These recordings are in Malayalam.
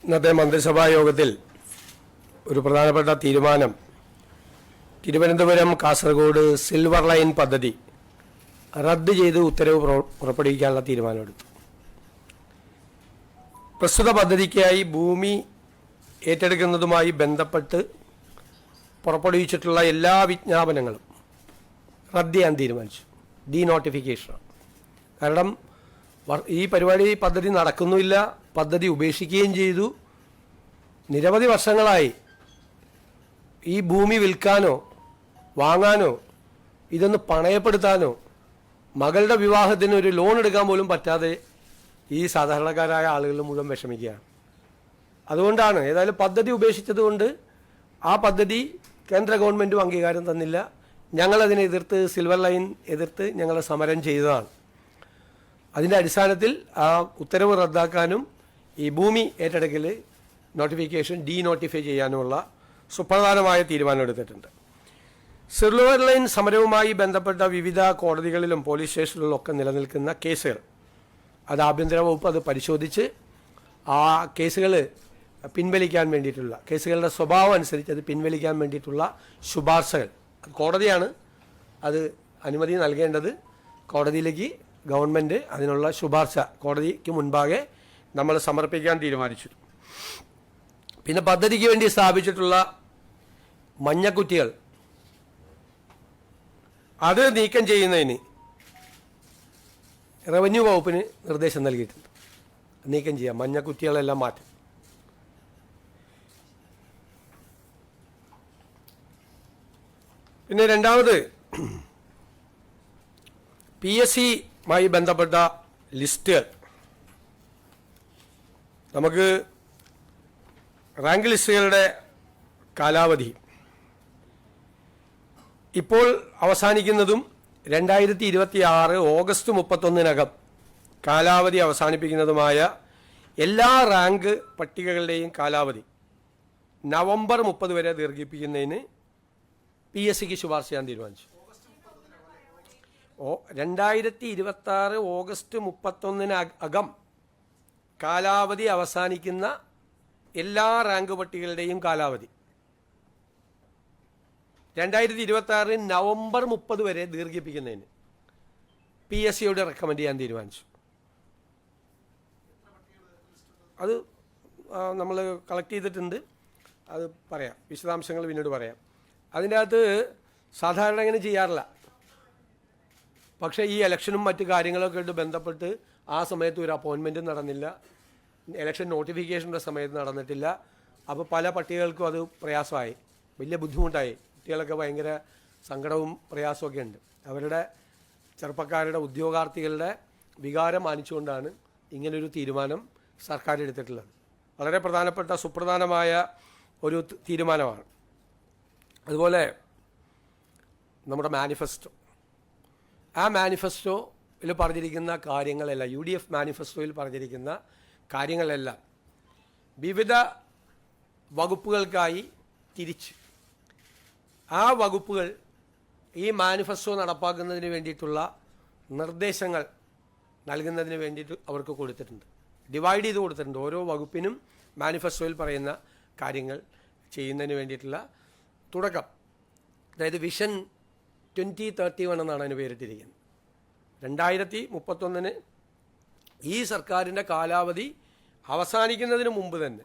ഇന്നത്തെ മന്ത്രിസഭാ യോഗത്തിൽ ഒരു പ്രധാനപ്പെട്ട തീരുമാനം തിരുവനന്തപുരം കാസർഗോഡ് സിൽവർ ലൈൻ പദ്ധതി റദ്ദ് ചെയ്ത് ഉത്തരവ് പുറപ്പെടുവിക്കാനുള്ള തീരുമാനമെടുത്തു. പ്രസ്തുത പദ്ധതിക്കായി ഭൂമി ഏറ്റെടുക്കുന്നതുമായി ബന്ധപ്പെട്ട് പുറപ്പെടുവിച്ചിട്ടുള്ള എല്ലാ വിജ്ഞാപനങ്ങളും റദ്ദ് ചെയ്യാൻ തീരുമാനിച്ചു. ഡീനോട്ടിഫിക്കേഷനാണ്. കാരണം ഈ പദ്ധതി നടക്കുന്നുമില്ല, പദ്ധതി ഉപേക്ഷിക്കുകയും ചെയ്തു. നിരവധി വർഷങ്ങളായി ഈ ഭൂമി വിൽക്കാനോ വാങ്ങാനോ ഇതൊന്ന് പണയപ്പെടുത്താനോ മകളുടെ വിവാഹത്തിന് ഒരു ലോൺ എടുക്കാൻ പോലും പറ്റാതെ ഈ സാധാരണക്കാരായ ആളുകൾ മുഴുവൻ വിഷമിക്കുകയാണ്. അതുകൊണ്ടാണ് ഏതായാലും പദ്ധതി ഉപേക്ഷിച്ചതുകൊണ്ട് ആ പദ്ധതി കേന്ദ്ര ഗവൺമെൻറ്റും അംഗീകാരം തന്നില്ല. ഞങ്ങളതിനെ എതിർത്ത് സിൽവർ ലൈൻ എതിർത്ത് ഞങ്ങൾ സമരം ചെയ്തതാണ്. അതിൻ്റെ അടിസ്ഥാനത്തിൽ ആ ഉത്തരവ് റദ്ദാക്കാനും ഈ ഭൂമി ഏറ്റെടുക്കൽ നോട്ടിഫിക്കേഷൻ ഡീനോട്ടിഫൈ ചെയ്യാനുമുള്ള സുപ്രധാനമായ തീരുമാനമെടുത്തിട്ടുണ്ട്. സിൽവർ ലൈൻ സമരവുമായി ബന്ധപ്പെട്ട വിവിധ കോടതികളിലും പോലീസ് സ്റ്റേഷനുകളിലും ഒക്കെ നിലനിൽക്കുന്ന കേസുകൾ അത് ആഭ്യന്തര വകുപ്പ് അത് പരിശോധിച്ച് ആ കേസുകൾ പിൻവലിക്കാൻ വേണ്ടിയിട്ടുള്ള കേസുകളുടെ സ്വഭാവം അനുസരിച്ച് അത് പിൻവലിക്കാൻ വേണ്ടിയിട്ടുള്ള ശുപാർശകൾ കോടതിയാണ് അത് അനുമതി നൽകേണ്ടത്. കോടതിയിലേക്ക് ഗവൺമെൻറ് അതിനുള്ള ശുപാർശ കോടതിക്ക് മുൻപാകെ നമ്മൾ സമർപ്പിക്കാൻ തീരുമാനിച്ചു. പിന്നെ പദ്ധതിക്ക് വേണ്ടി സ്ഥാപിച്ചിട്ടുള്ള മഞ്ഞക്കുറ്റികൾ അത് നീക്കം ചെയ്യുന്നതിന് റവന്യൂ വകുപ്പിന് നിർദ്ദേശം നൽകിയിട്ടുണ്ട്. നീക്കം ചെയ്യാം, മഞ്ഞക്കുറ്റികളെല്ലാം മാറ്റും. പിന്നെ രണ്ടാമത് PSCയുമായി ബന്ധപ്പെട്ട ലിസ്റ്റുകൾ നമുക്ക് റാങ്ക് ലിസ്റ്റുകളുടെ കാലാവധി ഇപ്പോൾ അവസാനിക്കുന്നതും 2026 ഓഗസ്റ്റ് 31 കാലാവധി അവസാനിപ്പിക്കുന്നതുമായ എല്ലാ റാങ്ക് പട്ടികകളുടെയും കാലാവധി നവംബർ 30 വരെ ദീർഘിപ്പിക്കുന്നതിന് PSCക്ക് ശുപാർശ ചെയ്യാൻ തീരുമാനിച്ചു. 2026 ഓഗസ്റ്റ് 31 കാലാവധി അവസാനിക്കുന്ന എല്ലാ റാങ്ക് പട്ടികകളുടെയും കാലാവധി 2026 നവംബർ 30 വരെ ദീർഘിപ്പിക്കുന്നതിന് PSCയോട് റെക്കമെൻഡ് ചെയ്യാൻ തീരുമാനിച്ചു. അത് നമ്മൾ കളക്ട് ചെയ്തിട്ടുണ്ട്, അത് പറയാം, വിശദാംശങ്ങൾ പിന്നീട് പറയാം. അതിൻ്റെ അകത്ത് സാധാരണ അങ്ങനെ ചെയ്യാറില്ല. പക്ഷേ ഈ ഇലക്ഷനും മറ്റു കാര്യങ്ങളൊക്കെ ആയിട്ട് ബന്ധപ്പെട്ട് ആ സമയത്ത് ഒരു അപ്പോയിൻമെൻറ്റും നടന്നില്ല, ഇലക്ഷൻ നോട്ടിഫിക്കേഷൻ്റെ സമയത്ത് നടന്നിട്ടില്ല. അപ്പോൾ പല പട്ടികകൾക്കും അത് പ്രയാസമായി, വലിയ ബുദ്ധിമുട്ടായി. കുട്ടികളൊക്കെ ഭയങ്കര സങ്കടവും പ്രയാസമൊക്കെ ഉണ്ട്. അവരുടെ ചെറുപ്പക്കാരുടെ ഉദ്യോഗാർത്ഥികളുടെ വികാരം മാനിച്ചുകൊണ്ടാണ് ഇങ്ങനൊരു തീരുമാനം സർക്കാർ എടുത്തിട്ടുള്ളത്. വളരെ പ്രധാനപ്പെട്ട സുപ്രധാനമായ ഒരു തീരുമാനമാണ്. അതുപോലെ നമ്മുടെ മാനിഫെസ്റ്റോ, ആ മാനിഫെസ്റ്റോയിൽ പറഞ്ഞിരിക്കുന്ന കാര്യങ്ങളെല്ലാം UDF മാനിഫെസ്റ്റോയിൽ പറഞ്ഞിരിക്കുന്ന കാര്യങ്ങളെല്ലാം വിവിധ വകുപ്പുകൾക്കായി തിരിച്ച് ആ വകുപ്പുകൾ ഈ മാനിഫെസ്റ്റോ നടപ്പാക്കുന്നതിന് വേണ്ടിയിട്ടുള്ള നിർദ്ദേശങ്ങൾ നൽകുന്നതിന് വേണ്ടിയിട്ട് അവർക്ക് കൊടുത്തിട്ടുണ്ട്, ഡിവൈഡ് ചെയ്ത് കൊടുത്തിട്ടുണ്ട്. ഓരോ വകുപ്പിനും മാനിഫെസ്റ്റോയിൽ പറയുന്ന കാര്യങ്ങൾ ചെയ്യുന്നതിന് വേണ്ടിയിട്ടുള്ള തുടക്കം, അതായത് വിഷൻ 2031 എന്നാണ് അതിന് പേരിട്ടിരിക്കുന്നത്. 2031 ഈ സർക്കാരിൻ്റെ കാലാവധി അവസാനിക്കുന്നതിന് മുമ്പ് തന്നെ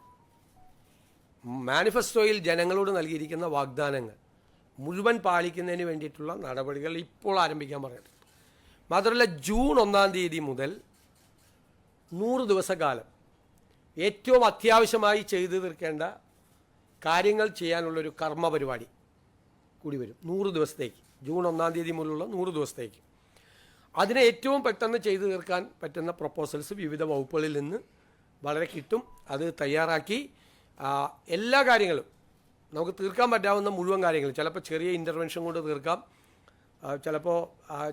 മാനിഫെസ്റ്റോയിൽ ജനങ്ങളോട് നൽകിയിരിക്കുന്ന വാഗ്ദാനങ്ങൾ മുഴുവൻ പാലിക്കുന്നതിന് വേണ്ടിയിട്ടുള്ള നടപടികൾ ഇപ്പോൾ ആരംഭിക്കാൻ പറഞ്ഞിട്ടുണ്ട്. മാത്രമല്ല ജൂൺ 1 മുതൽ 100 ദിവസക്കാലം ഏറ്റവും അത്യാവശ്യമായി ചെയ്തു തീർക്കേണ്ട കാര്യങ്ങൾ ചെയ്യാനുള്ളൊരു കർമ്മ പരിപാടി കൂടി വരും 100 ദിവസത്തേക്ക്. ജൂൺ 1 മുതലുള്ള 100 ദിവസത്തേക്ക് അതിനെ ഏറ്റവും പെട്ടെന്ന് ചെയ്തു തീർക്കാൻ പറ്റുന്ന പ്രപ്പോസൽസ് വിവിധ വകുപ്പുകളിൽ നിന്ന് വളരെ കിട്ടും. അത് തയ്യാറാക്കി എല്ലാ കാര്യങ്ങളും നമുക്ക് തീർക്കാൻ പറ്റാവുന്ന മുഴുവൻ കാര്യങ്ങളും, ചിലപ്പോൾ ചെറിയ ഇൻ്റർവെൻഷൻ കൊണ്ട് തീർക്കാം, ചിലപ്പോൾ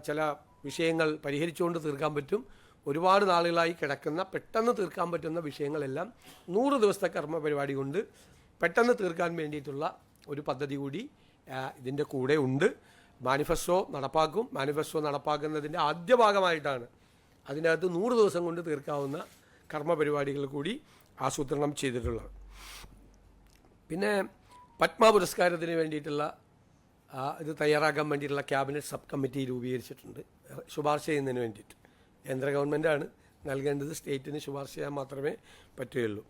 ചില വിഷയങ്ങൾ പരിഹരിച്ചുകൊണ്ട് തീർക്കാൻ പറ്റും. ഒരുപാട് നാളുകളായി കിടക്കുന്ന പെട്ടെന്ന് തീർക്കാൻ പറ്റുന്ന വിഷയങ്ങളെല്ലാം 100 ദിവസത്തെ കർമ്മ പരിപാടി കൊണ്ട് പെട്ടെന്ന് തീർക്കാൻ വേണ്ടിയിട്ടുള്ള ഒരു പദ്ധതി കൂടി ഇതിൻ്റെ കൂടെ ഉണ്ട്. മാനിഫെസ്റ്റോ നടപ്പാക്കും. മാനിഫെസ്റ്റോ നടപ്പാക്കുന്നതിൻ്റെ ആദ്യ ഭാഗമായിട്ടാണ് അതിനകത്ത് 100 ദിവസം കൊണ്ട് തീർക്കാവുന്ന കർമ്മ പരിപാടികൾ കൂടി ആസൂത്രണം ചെയ്തിട്ടുള്ളത്. പിന്നെ പത്മ പുരസ്കാരത്തിന് വേണ്ടിയിട്ടുള്ള ഇത് തയ്യാറാക്കാൻ വേണ്ടിയിട്ടുള്ള ക്യാബിനറ്റ് സബ് കമ്മിറ്റി രൂപീകരിച്ചിട്ടുണ്ട്, ശുപാർശ ചെയ്യുന്നതിന് വേണ്ടിയിട്ട്. കേന്ദ്ര ഗവൺമെൻറ്റാണ് നൽകേണ്ടത്, സ്റ്റേറ്റിന് ശുപാർശ ചെയ്യാൻ മാത്രമേ പറ്റുകയുള്ളൂ.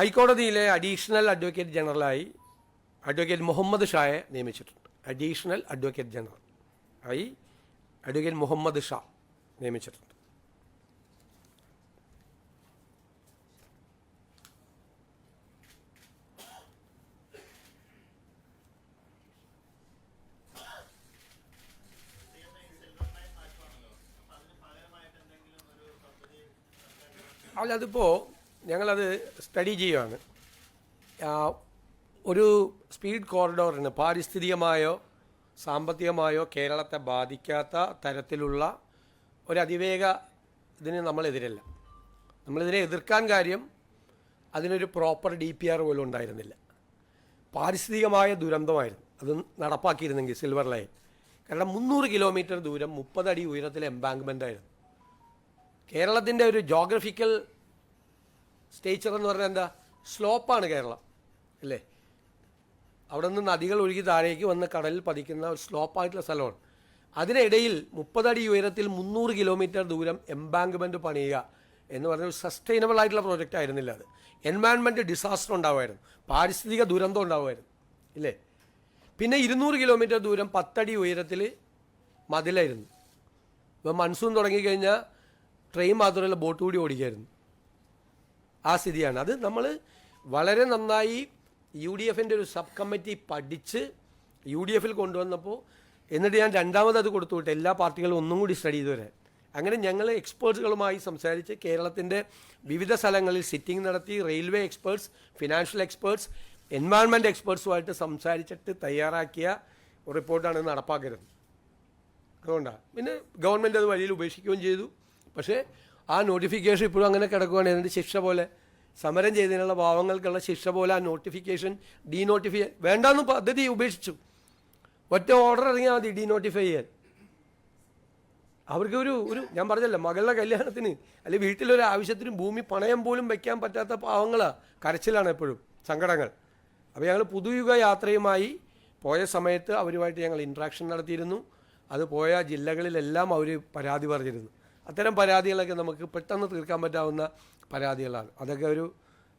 ഹൈക്കോടതിയിലെ അഡീഷണൽ അഡ്വക്കേറ്റ് ജനറലായി അഡ്വക്കേറ്റ് മുഹമ്മദ് ഷായെ നിയമിച്ചിട്ടുണ്ട്. അഡീഷണൽ അഡ്വക്കേറ്റ് ജനറൽ ആയി അഡ്വക്കേറ്റ് മുഹമ്മദ് ഷാ നിയമിച്ചിട്ടുണ്ട്. അല്ല, അതിപ്പോൾ ഞങ്ങളത് സ്റ്റഡി ചെയ്യുകയാണ്. ഒരു സ്പീഡ് കോറിഡോറിന് പാരിസ്ഥിതികമായോ സാമ്പത്തികമായോ കേരളത്തെ ബാധിക്കാത്ത തരത്തിലുള്ള ഒരു അതിവേഗ ഇതിന് നമ്മളെതിരല്ല. നമ്മളിതിനെ എതിർക്കാൻ കാര്യം അതിനൊരു പ്രോപ്പർ DPR പോലും ഉണ്ടായിരുന്നില്ല. പാരിസ്ഥിതികമായ ദുരന്തമായിരുന്നു അത് നടപ്പാക്കിയിരുന്നെങ്കിൽ സിൽവർ ലൈൻ. കാരണം 300 കിലോമീറ്റർ ദൂരം 30 അടി ഉയരത്തിലെ എംബാങ്ക്മെൻ്റ് ആയിരുന്നു. കേരളത്തിൻ്റെ ഒരു ജോഗ്രഫിക്കൽ സ്റ്റേച്ചർ എന്ന് പറഞ്ഞാൽ എന്താ, സ്ലോപ്പാണ് കേരളം അല്ലേ. അവിടെ നിന്ന് നദികൾ ഒഴുകി താഴേക്ക് വന്ന് കടലിൽ പതിക്കുന്ന ഒരു സ്ലോപ്പായിട്ടുള്ള സ്ഥലമാണ്. അതിനിടയിൽ 30 അടി ഉയരത്തിൽ 300 കിലോമീറ്റർ ദൂരം എംബാങ്ക്മെൻറ്റ് പണിയുക എന്ന് പറഞ്ഞ ഒരു സസ്റ്റൈനബിൾ ആയിട്ടുള്ള പ്രോജക്റ്റ് ആയിരുന്നില്ല. അത് എൻവയൺമെൻറ്റ് ഡിസാസ്റ്റർ ഉണ്ടാവുമായിരുന്നു, പാരിസ്ഥിതിക ദുരന്തം ഉണ്ടാവുമായിരുന്നു ഇല്ലേ. പിന്നെ 200 കിലോമീറ്റർ ദൂരം 10 അടി ഉയരത്തിൽ മതിലായിരുന്നു. ഇപ്പോൾ മൺസൂൺ തുടങ്ങിക്കഴിഞ്ഞാൽ ട്രെയിൻ മാത്രമല്ല ബോട്ട് കൂടി ഓടിക്കായിരുന്നു. ആ സ്ഥിതിയാണ്. അത് നമ്മൾ വളരെ നന്നായി UDFൻ്റെ ഒരു സബ് കമ്മിറ്റി പഠിച്ച് UDFൽ കൊണ്ടുവന്നപ്പോൾ, എന്നിട്ട് ഞാൻ രണ്ടാമത് അത് കൊടുത്തു വിട്ട് എല്ലാ പാർട്ടികളും ഒന്നും കൂടി സ്റ്റഡി ചെയ്ത് വരാൻ. അങ്ങനെ ഞങ്ങൾ എക്സ്പേർട്സുകളുമായി സംസാരിച്ച് കേരളത്തിൻ്റെ വിവിധ സ്ഥലങ്ങളിൽ സിറ്റിംഗ് നടത്തി, railway experts, financial experts, environment എക്സ്പേർട്സുമായിട്ട് സംസാരിച്ചിട്ട് തയ്യാറാക്കിയ ഒരു റിപ്പോർട്ടാണ് നടപ്പാക്കരുത്. അതുകൊണ്ടാണ് പിന്നെ ഗവൺമെൻറ് അത് വഴിയിൽ ഉപേക്ഷിക്കുകയും ചെയ്തു. പക്ഷേ ആ നോട്ടിഫിക്കേഷൻ ഇപ്പോഴും അങ്ങനെ കിടക്കുകയാണ്. എന്നിട്ട് ശിക്ഷ പോലെ സമരം ചെയ്തതിനുള്ള പാവങ്ങൾക്കുള്ള ശിക്ഷ പോലെ ആ നോട്ടിഫിക്കേഷൻ ഡീനോട്ടിഫൈ വേണ്ടാന്ന് പദ്ധതി ഉപേക്ഷിച്ചു. ഒറ്റ ഓർഡർ ഇറങ്ങിയാൽ മതി ഡീനോട്ടിഫൈ ചെയ്യാൻ. അവർക്ക് ഒരു ഞാൻ പറഞ്ഞല്ലോ, മകളുടെ കല്യാണത്തിന് അല്ലെങ്കിൽ വീട്ടിലൊരു ആവശ്യത്തിന് ഭൂമി പണയം പോലും വയ്ക്കാൻ പറ്റാത്ത പാവങ്ങളാണ്, കരച്ചിലാണ് എപ്പോഴും, സങ്കടങ്ങൾ. അപ്പോൾ ഞങ്ങൾ പുതുയുഗ യാത്രയുമായി പോയ സമയത്ത് അവരുമായിട്ട് ഞങ്ങൾ ഇൻട്രാക്ഷൻ നടത്തിയിരുന്നു. അത് പോയ ജില്ലകളിലെല്ലാം അവർ പരാതി പറഞ്ഞിരുന്നു. അത്തരം പരാതികളൊക്കെ നമുക്ക് പെട്ടെന്ന് തീർക്കാൻ പറ്റാവുന്ന പരാതികളാണ്. അതൊക്കെ ഒരു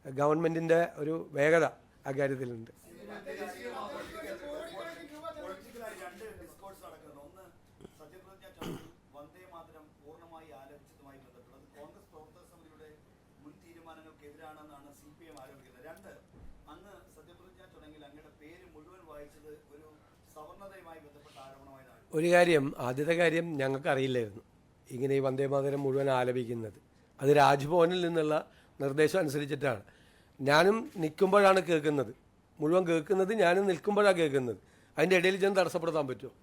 ഗവൺമെൻറ്റിൻ്റെ ഒരു വേഗത അക്കാര്യത്തിലുണ്ട്. ഒരു കാര്യം, ആദ്യത്തെ കാര്യം ഞങ്ങൾക്കറിയില്ലായിരുന്നു ഇങ്ങനെ ഈ വന്ദേമാതരം മുഴുവൻ ആലപിക്കുന്നത്. അത് രാജ്ഭവനിൽ നിന്നുള്ള നിർദ്ദേശം അനുസരിച്ചിട്ടാണ്. ഞാനും നിൽക്കുമ്പോഴാണ് കേൾക്കുന്നത്, മുഴുവൻ കേൾക്കുന്നത് ഞാനും നിൽക്കുമ്പോഴാണ് കേൾക്കുന്നത്. അതിൻ്റെ ഇടയിൽ ചെന്ന് തടസ്സപ്പെടുത്താൻ പറ്റുമോ?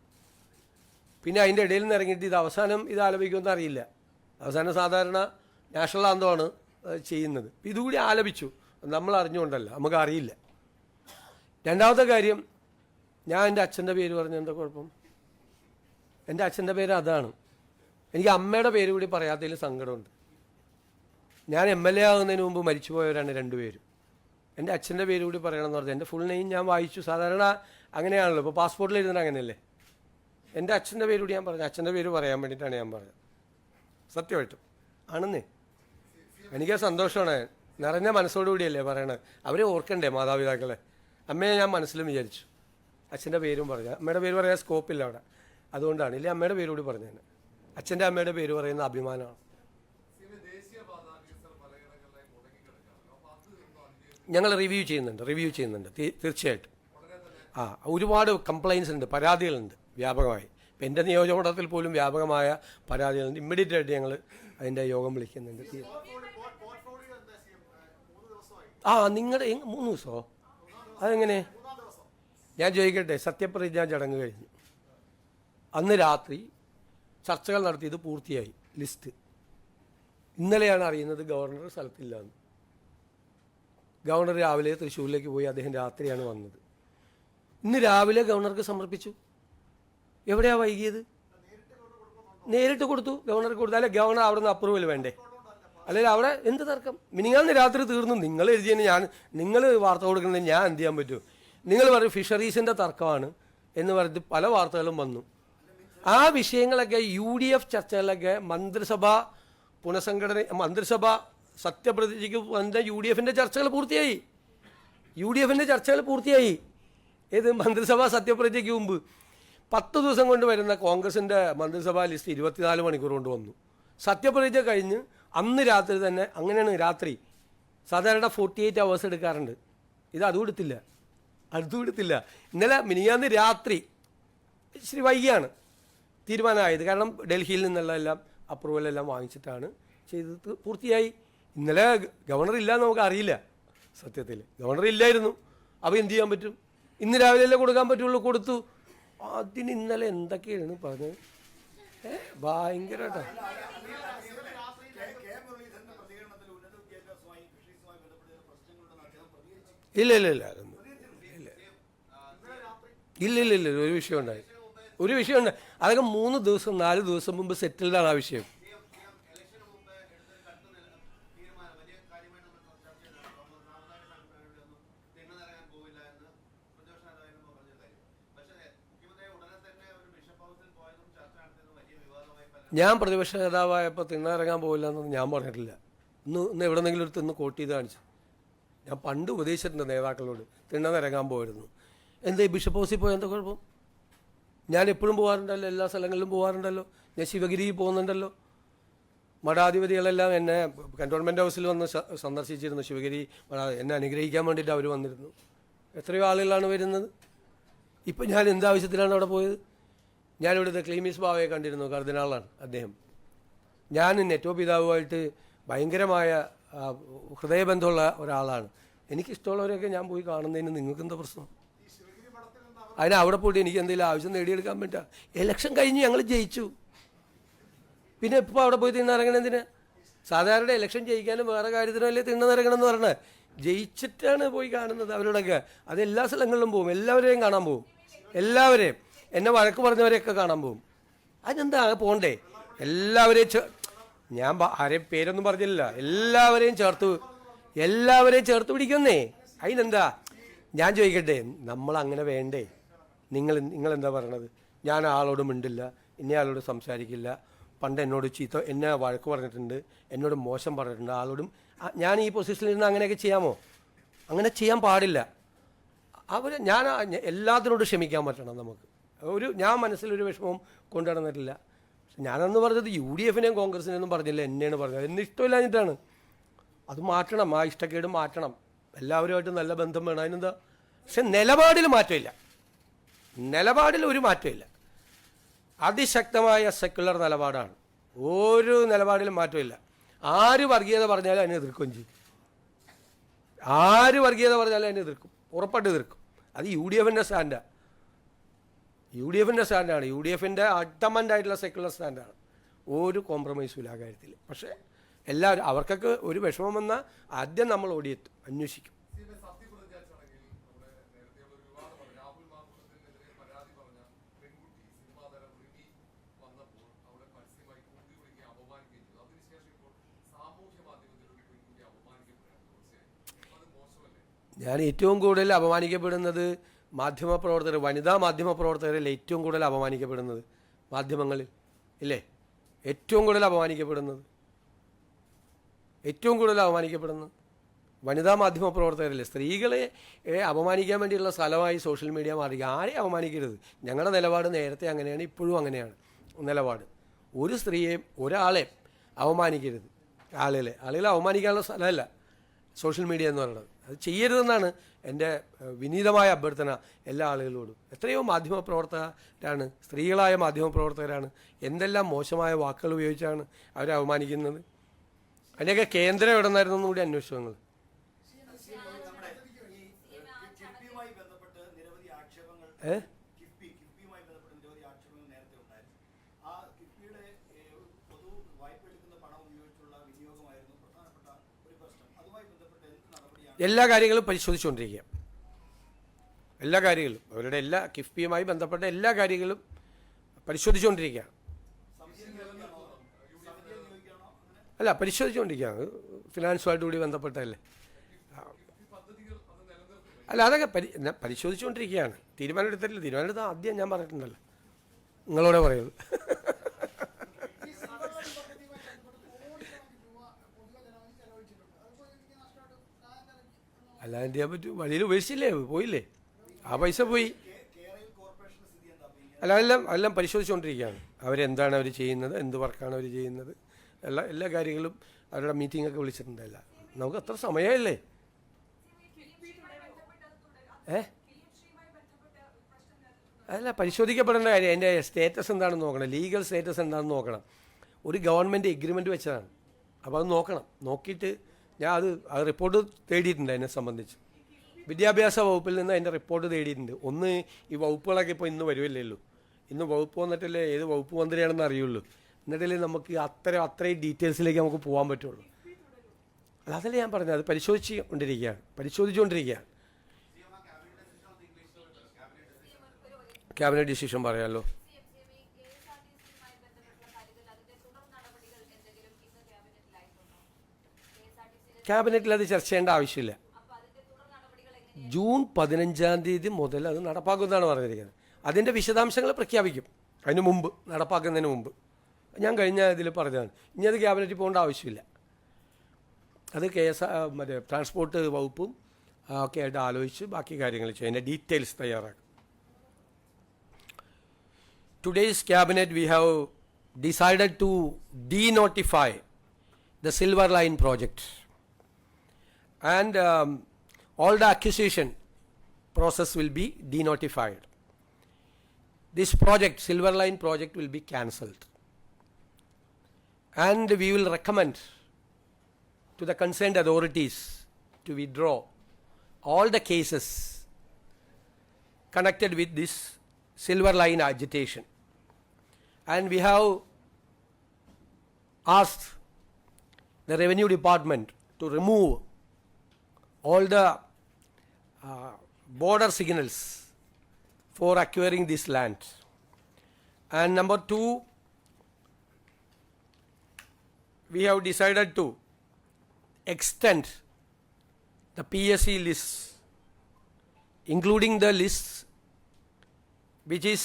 പിന്നെ അതിൻ്റെ ഇടയിൽ നിന്ന് ഇറങ്ങിയിട്ട് ഇത് അവസാനം ഇത് ആലപിക്കുമെന്ന് അറിയില്ല. അവസാനം സാധാരണ നാഷണൽ ആന്തമാണ് ചെയ്യുന്നത്. ഇതുകൂടി ആലപിച്ചു, നമ്മൾ അറിഞ്ഞുകൊണ്ടല്ല, നമുക്കറിയില്ല. രണ്ടാമത്തെ കാര്യം, ഞാൻ എൻ്റെ അച്ഛൻ്റെ പേര് പറഞ്ഞ എന്താ കുഴപ്പം? എൻ്റെ അച്ഛൻ്റെ പേര് അതാണ്. എനിക്ക് അമ്മയുടെ പേര് കൂടി പറയാത്തതിൽ സങ്കടമുണ്ട്. ഞാൻ MLA ആകുന്നതിന് മുമ്പ് മരിച്ചുപോയവരാണ് രണ്ടുപേരും. എൻ്റെ അച്ഛൻ്റെ പേര് കൂടി പറയണമെന്ന് പറഞ്ഞാൽ എൻ്റെ ഫുൾ നെയിം ഞാൻ വായിച്ചു. സാധാരണ അങ്ങനെയാണല്ലോ, ഇപ്പോൾ പാസ്പോർട്ടിൽ എഴുതുന്നത് അങ്ങനെയല്ലേ. എൻ്റെ അച്ഛൻ്റെ പേര് കൂടി ഞാൻ പറഞ്ഞു. അച്ഛൻ്റെ പേര് പറയാൻ വേണ്ടിയിട്ടാണ് ഞാൻ പറഞ്ഞത്. സത്യമായിട്ടും ആണെന്നേ. എനിക്ക് സന്തോഷമാണ്, നിറഞ്ഞ മനസ്സോടുകൂടിയല്ലേ പറയണത്. അവരെ ഓർക്കണ്ടേ മാതാപിതാക്കളെ. അമ്മയെ ഞാൻ മനസ്സിലും വിചാരിച്ചു. അച്ഛൻ്റെ പേരും പറഞ്ഞു. അമ്മയുടെ പേര് പറയാൻ സ്കോപ്പില്ല അവിടെ, അതുകൊണ്ടാണ്. ഇല്ലേ അമ്മയുടെ പേര് കൂടി പറഞ്ഞത്. അച്ഛൻ്റെ അമ്മയുടെ പേര് പറയുന്ന അഭിമാനമാണ്. ഞങ്ങൾ റിവ്യൂ ചെയ്യുന്നുണ്ട് തീർച്ചയായിട്ടും. ഒരുപാട് കംപ്ലയിൻസ് ഉണ്ട്, പരാതികളുണ്ട് വ്യാപകമായി. ഇപ്പം എൻ്റെ നിയോജകമണ്ഡലത്തിൽ പോലും വ്യാപകമായ പരാതികളുണ്ട്. ഇമ്മീഡിയറ്റ് ആയിട്ട് ഞങ്ങൾ അതിൻ്റെ യോഗം വിളിക്കുന്നുണ്ട്. നിങ്ങളുടെ 3 ദിവസമോ? അതെങ്ങനെ? ഞാൻ ചോദിക്കട്ടെ, സത്യപ്രതിജ്ഞാ ചടങ്ങ് കഴിഞ്ഞു, അന്ന് രാത്രി ചർച്ചകൾ നടത്തിയത് പൂർത്തിയായി, ലിസ്റ്റ്. ഇന്നലെയാണ് അറിയുന്നത് ഗവർണർ സ്ഥലത്തില്ലാന്ന്. ഗവർണർ രാവിലെ തൃശ്ശൂരിലേക്ക് പോയി, അദ്ദേഹം രാത്രിയാണ് വന്നത്. ഇന്ന് രാവിലെ ഗവർണർക്ക് സമർപ്പിച്ചു. എവിടെയാ വൈകിയത്? നേരിട്ട് കൊടുത്തു, ഗവർണർക്ക് കൊടുത്തു. അല്ലെ ഗവർണർ അവിടെ നിന്ന് അപ്രൂവൽ വേണ്ടേ? അല്ലെങ്കിൽ അവിടെ എന്ത് തർക്കം? മിനിങ്ങാന്ന് രാത്രി തീർന്നു. നിങ്ങൾ എഴുതിയതിന് നിങ്ങൾ വാർത്ത കൊടുക്കുന്നത് ഞാൻ എന്ത് ചെയ്യാൻ പറ്റും? നിങ്ങൾ പറയും ഫിഷറീസിൻ്റെ തർക്കമാണ് എന്ന് പറഞ്ഞിട്ട് പല വാർത്തകളും വന്നു. ആ വിഷയങ്ങളൊക്കെ UDF ചർച്ചകളിലൊക്കെ മന്ത്രിസഭ സത്യപ്രതിജ്ഞയ്ക്ക് വന്ന UDFൻ്റെ ചർച്ചകൾ പൂർത്തിയായി. ഏത് മന്ത്രിസഭാ സത്യപ്രതിജ്ഞയ്ക്ക് മുമ്പ് 10 ദിവസം കൊണ്ട് വരുന്ന കോൺഗ്രസിൻ്റെ മന്ത്രിസഭാ ലിസ്റ്റ് 24 മണിക്കൂർ കൊണ്ട് വന്നു. സത്യപ്രതിജ്ഞ കഴിഞ്ഞ് അന്ന് രാത്രി തന്നെ, അങ്ങനെയാണ് രാത്രി സാധാരണ 48 hours എടുക്കാറുണ്ട്. ഇത് അതും എടുത്തില്ല. ഇന്നലെ മിനിയാന്ന് രാത്രി ഇച്ചിരി വൈകിയാണ് തീരുമാനമായത്. കാരണം ഡൽഹിയിൽ നിന്നുള്ള എല്ലാം അപ്രൂവലെല്ലാം വാങ്ങിച്ചിട്ടാണ് ചെയ്തത്. പൂർത്തിയായി. ഇന്നലെ ഗവർണർ ഇല്ലയെന്ന് നമുക്ക് അറിയില്ല. സത്യത്തിൽ ഗവർണർ ഇല്ലായിരുന്നു. അപ്പോൾ എന്ത് ചെയ്യാൻ പറ്റും? ഇന്ന് രാവിലെ കൊടുക്കാൻ പറ്റുള്ളൂ. കൊടുത്തു. അതിന് ഇന്നലെ എന്തൊക്കെയാണ് പറഞ്ഞത്? ഭയങ്കരമായിട്ടാണ്. ഇല്ല ഒരു വിഷയമുണ്ടായി. അതൊക്കെ 3 ദിവസം 4 ദിവസം മുമ്പ് സെറ്റിൽഡാണ് ആ വിഷയം. ഞാൻ പ്രതിപക്ഷ നേതാവായപ്പോൾ തിണ്ണയിറങ്ങാൻ പോകില്ല എന്നൊന്നും ഞാൻ പറഞ്ഞിട്ടില്ല. ഇന്ന് എവിടെന്നെങ്കിലും ഒരു തിന്ന് കോട്ട് ചെയ്ത് കാണിച്ചു. ഞാൻ പണ്ട് ഉപദേശിച്ചിട്ടുണ്ട് നേതാക്കളോട് തിണ്ണയിറങ്ങാൻ പോയിരുന്നു. എന്താ ഈ ബിഷപ്പ് ഹൗസിൽ പോയാൽ എന്താ കുഴപ്പം? ഞാൻ എപ്പോഴും പോകാറുണ്ടല്ലോ, എല്ലാ സ്ഥലങ്ങളിലും പോകാറുണ്ടല്ലോ. ഞാൻ ശിവഗിരിയിൽ പോകുന്നുണ്ടല്ലോ. മഠാധിപതികളെല്ലാം എന്നെ കൻ്റോൺമെൻറ്റ് ഹൗസിൽ വന്ന് സന്ദർശിച്ചിരുന്നു. ശിവഗിരി എന്നെ അനുഗ്രഹിക്കാൻ വേണ്ടിയിട്ട് അവർ വന്നിരുന്നു. എത്രയോ ആളുകളാണ് വരുന്നത്. ഇപ്പം ഞാൻ എന്താവശ്യത്തിലാണ് അവിടെ പോയത്? ഞാനിവിടുത്തെ ക്ലീമീസ് ബാവയെ കണ്ടിരുന്നു. കർദിനാളാണ് അദ്ദേഹം. ഞാൻ നെറ്റോ പിതാവുമായിട്ട് ഭയങ്കരമായ ഹൃദയബന്ധമുള്ള ഒരാളാണ്. എനിക്കിഷ്ടമുള്ളവരെയൊക്കെ ഞാൻ പോയി കാണുന്നതിന് നിങ്ങൾക്ക് എന്താ പ്രശ്നം? അതിന് അവിടെ പോയിട്ട് എനിക്ക് എന്തെങ്കിലും ആവശ്യം നേടിയെടുക്കാൻ പറ്റുക? ഇലക്ഷൻ കഴിഞ്ഞ് ഞങ്ങൾ ജയിച്ചു. പിന്നെ ഇപ്പോൾ അവിടെ പോയി തിണ്ണയിറങ്ങണമെന്തിനാ? സാധാരണ ഇലക്ഷൻ ജയിക്കാനും വേറെ കാര്യത്തിനല്ലേ തിണ്ണയിറങ്ങണമെന്ന് പറഞ്ഞാൽ. ജയിച്ചിട്ടാണ് പോയി കാണുന്നത് അവരോടൊക്കെ. അത് എല്ലാ സ്ഥലങ്ങളിലും പോകും. എല്ലാവരെയും കാണാൻ പോകും. എല്ലാവരെയും എന്നെ വഴക്ക് പറഞ്ഞവരെയൊക്കെ കാണാൻ പോകും. അതിനെന്താ പോണ്ടേ? എല്ലാവരെയും ഞാൻ ആരെയും പേരൊന്നും പറഞ്ഞില്ല. എല്ലാവരെയും ചേർത്ത് പിടിക്കുന്നേ. അതിനെന്താ? ഞാൻ ചോദിക്കട്ടെ, നമ്മളങ്ങനെ വേണ്ടേ? നിങ്ങളെന്താ പറയണത്? ഞാൻ ആളോട് മിണ്ടില്ല, ഇന്ന ആളോട് സംസാരിക്കില്ല, പണ്ട് എന്നോട് എന്നെ വഴക്ക് പറഞ്ഞിട്ടുണ്ട്, എന്നോട് മോശം പറഞ്ഞിട്ടുണ്ട്, ആളോടും. ഞാൻ ഈ പൊസിഷനിൽ നിന്ന് അങ്ങനെയൊക്കെ ചെയ്യാമോ? അങ്ങനെ ചെയ്യാൻ പാടില്ല. ഞാൻ എല്ലാത്തിനോടും ക്ഷമിക്കാൻ പറ്റണം നമുക്ക്. ഞാൻ മനസ്സിലൊരു വിഷമവും കൊണ്ടു നടന്നിട്ടില്ല. ഞാനന്ന് പറഞ്ഞത് UDFനെയും കോൺഗ്രസിനെയൊന്നും പറഞ്ഞില്ല, എന്നെയാണ് പറഞ്ഞത്. എന്നെ ഇഷ്ടമില്ലാഞ്ഞിട്ടാണ്. അത് മാറ്റണം. ആ ഇഷ്ടക്കേട് മാറ്റണം. എല്ലാവരുമായിട്ട് നല്ല ബന്ധം വേണം. അതിനെന്താ? പക്ഷെ നിലപാടിൽ ഒരു മാറ്റമില്ല. അതിശക്തമായ സെക്യുലർ നിലപാടാണ്. ഒരു നിലപാടിലും മാറ്റമില്ല. ആര് വർഗീയത പറഞ്ഞാലും അതിനെ എതിർക്കുകയും ചെയ്യും. ഉറപ്പായിട്ട് എതിർക്കും. അത് UDFൻ്റെ സ്റ്റാൻഡാണ്. UDFൻ്റെ അഡമൻ്റായിട്ടുള്ള സെക്യുലർ സ്റ്റാൻഡാണ്. ഒരു കോംപ്രമൈസും ഇല്ല ആ കാര്യത്തിൽ. പക്ഷേ എല്ലാവരും അവർക്കൊക്കെ ഒരു വിഷമം വന്നാൽ ആദ്യം നമ്മൾ ഓടിയെത്തും, അന്വേഷിക്കും. ഞാൻ ഏറ്റവും കൂടുതൽ അപമാനിക്കപ്പെടുന്നത് മാധ്യമപ്രവർത്തകർ, വനിതാ മാധ്യമപ്രവർത്തകരിൽ ഏറ്റവും കൂടുതൽ അപമാനിക്കപ്പെടുന്നത് മാധ്യമങ്ങളിൽ ഇല്ലേ? ഏറ്റവും കൂടുതൽ അപമാനിക്കപ്പെടുന്നത് വനിതാ മാധ്യമപ്രവർത്തകരില്ലേ? സ്ത്രീകളെ അപമാനിക്കാൻ വേണ്ടിയുള്ള സ്ഥലമായി സോഷ്യൽ മീഡിയ മാറി. ആരെയും അപമാനിക്കരുത്. ഞങ്ങളുടെ നിലപാട് നേരത്തെ അങ്ങനെയാണ്, ഇപ്പോഴും അങ്ങനെയാണ് നിലപാട്. ഒരു സ്ത്രീയെയും ഒരാളെയും അപമാനിക്കരുത്. ആളുകളെ അവമാനിക്കാനുള്ള സ്ഥലമല്ല സോഷ്യൽ മീഡിയ എന്ന് പറയുന്നത്. അത് ചെയ്യരുതെന്നാണ് എൻ്റെ വിനീതമായ അഭ്യർത്ഥന എല്ലാ ആളുകളോടും. എത്രയോ മാധ്യമപ്രവർത്തകരാണ്, സ്ത്രീകളായ മാധ്യമപ്രവർത്തകരാണ്, എന്തെല്ലാം മോശമായ വാക്കുകൾ ഉപയോഗിച്ചാണ് അവരെ അവമാനിക്കുന്നത്. അതിൻ്റെയൊക്കെ കേന്ദ്രം എവിടെ നിന്നായിരുന്നു കൂടി അന്വേഷിച്ചു നിങ്ങൾ. എല്ലാ കാര്യങ്ങളും പരിശോധിച്ചുകൊണ്ടിരിക്കുക. അവരുടെ എല്ലാ കിഫ്ബിയുമായി ബന്ധപ്പെട്ട എല്ലാ കാര്യങ്ങളും പരിശോധിച്ചുകൊണ്ടിരിക്കുകയാണ്. അല്ല, പരിശോധിച്ചുകൊണ്ടിരിക്കുകയാണ്. ഫിനാൻസുമായിട്ട് കൂടി ബന്ധപ്പെട്ടതല്ലേ. അല്ല, അതൊക്കെ പരിശോധിച്ചുകൊണ്ടിരിക്കുകയാണ്. തീരുമാനം എടുത്തിട്ടില്ല. തീരുമാനം എടുത്താൽ ആദ്യം ഞാൻ പറഞ്ഞിട്ടുണ്ടല്ലോ, നിങ്ങളോടെ പറയുള്ളൂ. അല്ലാതെ എന്ത് ചെയ്യാൻ പറ്റും? വഴിയിൽ ഉപേക്ഷിച്ചില്ലേ, പോയില്ലേ, ആ പൈസ പോയി. അല്ല, എല്ലാം പരിശോധിച്ചുകൊണ്ടിരിക്കുകയാണ്. അവരെന്താണ് അവർ ചെയ്യുന്നത്, എന്ത് വർക്കാണ് അവർ ചെയ്യുന്നത്, എല്ലാ കാര്യങ്ങളും അവരുടെ മീറ്റിംഗൊക്കെ വിളിച്ചിട്ടുണ്ടല്ല. നമുക്ക് അത്ര സമയമല്ലേ. അല്ല, പരിശോധിക്കപ്പെടേണ്ട കാര്യം അതിൻ്റെ സ്റ്റേറ്റസ് എന്താണെന്ന് നോക്കണം. ലീഗൽ സ്റ്റേറ്റസ് എന്താണെന്ന് നോക്കണം. ഒരു ഗവൺമെൻറ് എഗ്രിമെൻറ്റ് വെച്ചതാണ്. അപ്പോൾ അത് നോക്കണം. നോക്കിയിട്ട് ഞാൻ അത് റിപ്പോർട്ട് തേടിയിട്ടുണ്ട്. അതിനെ സംബന്ധിച്ച് വിദ്യാഭ്യാസ വകുപ്പിൽ നിന്ന് അതിൻ്റെ റിപ്പോർട്ട് തേടിയിട്ടുണ്ട്. ഒന്ന്, ഈ വകുപ്പുകളൊക്കെ ഇപ്പോൾ ഇന്ന് വരുമല്ലോ. ഇന്ന് വകുപ്പ് വന്നിട്ടല്ലേ ഏത് വകുപ്പ് മന്ത്രിയാണെന്ന് അറിയുള്ളൂ. എന്നിട്ടല്ലേ നമുക്ക് അത്രയും ഡീറ്റെയിൽസിലേക്ക് നമുക്ക് പോകാൻ പറ്റുള്ളൂ. അതല്ലേ ഞാൻ പറഞ്ഞത്. അത് പരിശോധിച്ചുകൊണ്ടിരിക്കുകയാണ്. ക്യാബിനറ്റ് ഡിസിഷൻ പറയാമല്ലോ. ക്യാബിനറ്റിൽ അത് ചർച്ച ചെയ്യേണ്ട ആവശ്യമില്ല. ജൂൺ 15 മുതൽ അത് നടപ്പാക്കുമെന്നാണ് പറഞ്ഞിരിക്കുന്നത്. അതിൻ്റെ വിശദാംശങ്ങൾ പ്രഖ്യാപിക്കും അതിന് മുമ്പ്, നടപ്പാക്കുന്നതിന് മുമ്പ്. ഞാൻ കഴിഞ്ഞ ഇതിൽ പറഞ്ഞതാണ്. ഇനി അത് ക്യാബിനറ്റിൽ പോകേണ്ട ആവശ്യമില്ല. അത് മറ്റേ ട്രാൻസ്പോർട്ട് വകുപ്പും ഒക്കെ ആയിട്ട് ആലോചിച്ച് ബാക്കി കാര്യങ്ങൾ ചെയ്യും. അതിൻ്റെ ഡീറ്റെയിൽസ് തയ്യാറാക്കും. Today's cabinet we have decided to denotify the Silver Line project, and all the acquisition process will be denotified. This project, Silver Line project, will be cancelled, and we will recommend to the concerned authorities to withdraw all the cases connected with this Silver Line agitation. And we have asked the Revenue Department to remove all the border signals for acquiring this land. And number 2, we have decided to extend the PSC lists, including the lists which is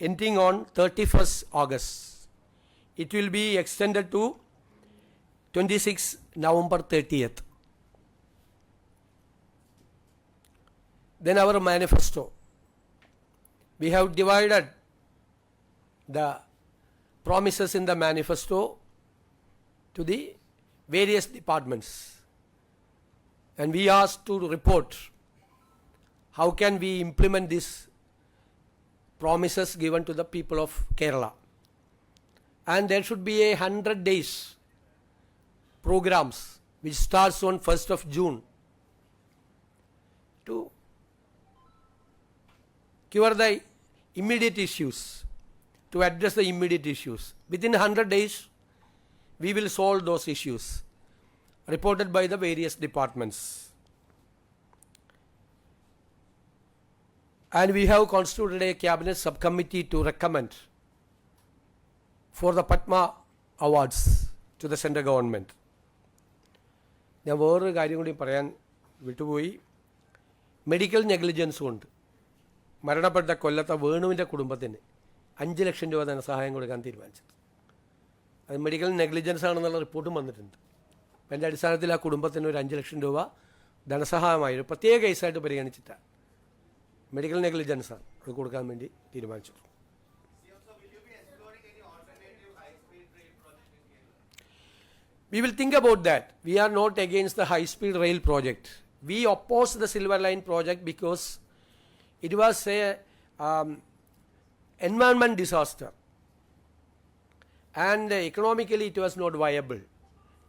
ending on 31st August. It will be extended to 26 November 30th. Then our manifesto. We have divided the promises in the manifesto to the various departments, and we asked to report how can we implement this promises given to the people of Kerala. And there should be a 100 days programs which starts on 1st of June to cure the immediate issues, to address the immediate issues. Within 100 days, we will solve those issues reported by the various departments. And we have constituted a cabinet subcommittee to recommend for the Padma awards to the central government. ഞാൻ വേറൊരു കാര്യം കൂടി പറയാൻ വിട്ടുപോയി. മെഡിക്കൽ നെഗ്ലിജൻസ് കൊണ്ട് മരണപ്പെട്ട കൊല്ലത്തെ വേണുവിൻ്റെ കുടുംബത്തിന് 5 ലക്ഷം രൂപ ധനസഹായം കൊടുക്കാൻ തീരുമാനിച്ചത്. അത് മെഡിക്കൽ നെഗ്ലിജൻസ് ആണെന്നുള്ള റിപ്പോർട്ടും വന്നിട്ടുണ്ട്. അതിൻ്റെ അടിസ്ഥാനത്തിൽ ആ കുടുംബത്തിന് ഒരു 5 ലക്ഷം രൂപ ധനസഹായമായി ഒരു പ്രത്യേക കേസായിട്ട് പരിഗണിച്ചിട്ടാണ്. മെഡിക്കൽ നെഗ്ലിജൻസാണ് അത് കൊടുക്കാൻ വേണ്ടി തീരുമാനിച്ചു. We will think about that. We are not against the high-speed rail project. We oppose the Silver Line project because it was a environment disaster, and economically it was not viable.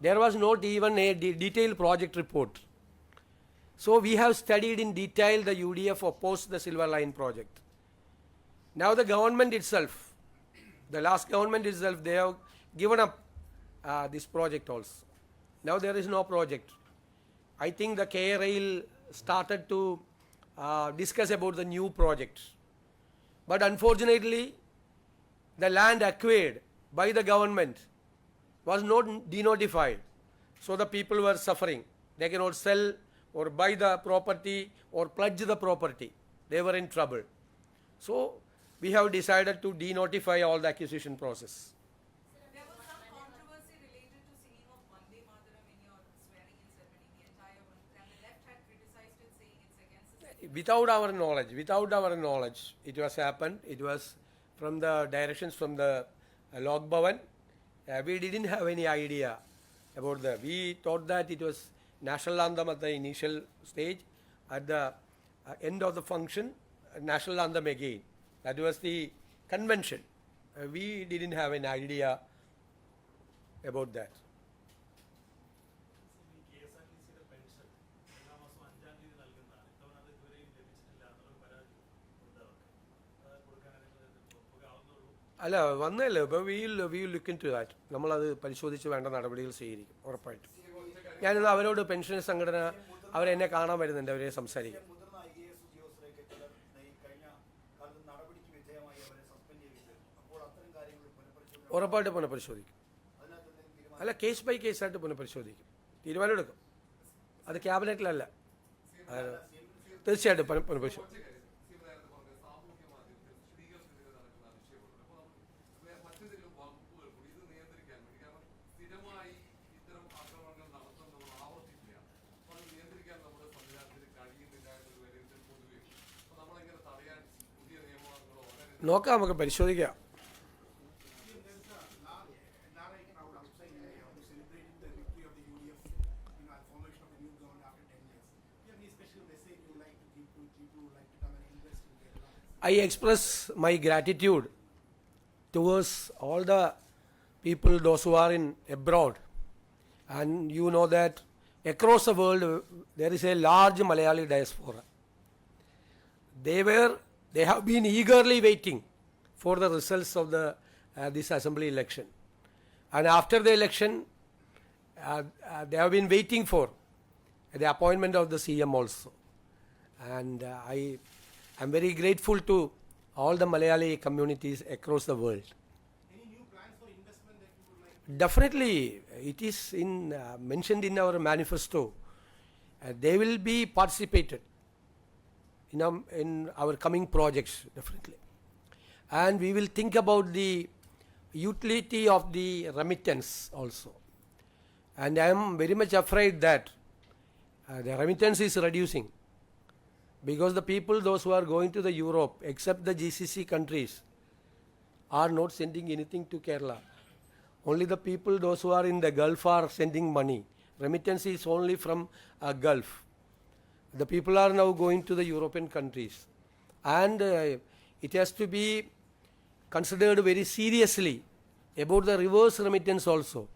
There was not even a detailed project report. So we have studied in detail. The UDF opposed the Silver Line project. Now the government itself, the last government itself, they have given up this project also. Now there is no project. I think the KRail started to discuss about the new project. But unfortunately, the land acquired by the government was not denotified. So the people were suffering. They cannot sell or buy the property or pledge the property. They were in trouble. So we have decided to denotify all the acquisition process. There was some controversy related to singing of Vande Mataram in your swearing in ceremony, the entire one. And the left had criticized it, saying it's against the secular. Without our knowledge, it was happened. It was from the directions from the Lok Bhavan. We didn't have any idea about that. We thought that it was national anthem at the initial stage. At the end of the function, national anthem again. That was the convention. We didn't have an idea about that. അല്ല വന്നല്ലോ ഇപ്പോൾ we look into that. നമ്മളത് പരിശോധിച്ച് വേണ്ട നടപടികൾ സ്വീകരിക്കും ഉറപ്പായിട്ടും. ഞാനിത് അവരോട് പെൻഷൻ സംഘടന അവരെന്നെ കാണാൻ വരുന്നുണ്ട്, അവരെ സംസാരിക്കും. ഉറപ്പായിട്ട് പുനഃപരിശോധിക്കും. അല്ല, കേസ് ബൈ കേസായിട്ട് പുനഃപരിശോധിക്കും, തീരുമാനമെടുക്കും. അത് ക്യാബിനറ്റിലല്ല, തീർച്ചയായിട്ടും പുനഃപരിശോധിക്കും. നോക്കാം, നമുക്ക് പരിശോധിക്കാം. I express my gratitude towards all the people, those who are in abroad. And you know that across the world there is a large Malayali diaspora. They have been eagerly waiting for the results of this assembly election. And after the election, they have been waiting for the appointment of the CM also. And I am very grateful to all the Malayali communities across the world. Any new plans for investment that you would like? Definitely, it is mentioned in our manifesto. They will be participated in our coming projects, definitely. And we will think about the utility of the remittance also. And I am very much afraid that the remittance is reducing, because the people, those who are going to the Europe, except the GCC countries, are not sending anything to Kerala. Only the people, those who are in the Gulf, are sending money. Remittance is only from Gulf. The people are now going to the European countries. And it has to be considered very seriously about the reverse remittance also.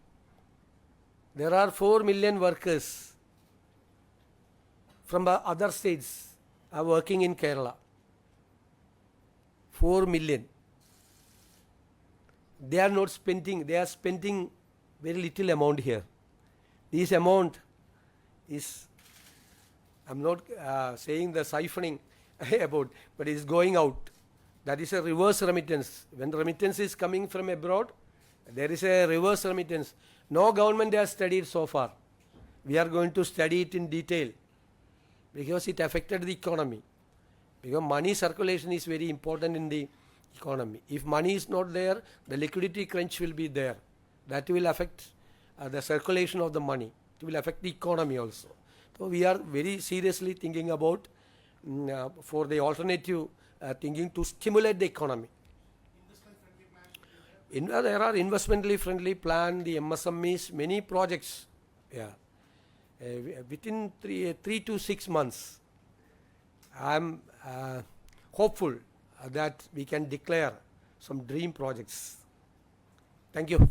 There are 4 million workers from other states are working in Kerala. 4 million. They are not spending, they are spending very little amount here. This amount is, I'm not saying the siphoning about, but it is going out. That is a reverse remittance. When remittance is coming from abroad, there is a reverse remittance. No government has studied so far. We are going to study it in detail, because it affected the economy. Because money circulation is very important in the economy. If money is not there, the liquidity crunch will be there. That will affect the circulation of the money. It will affect the economy also. So we are very seriously thinking about for the alternative thinking to stimulate the economy. There are investmentally friendly plan, the MSMEs, many projects. Yeah. Within 3 to 6 months, I am hopeful that we can declare some dream projects. Thank you.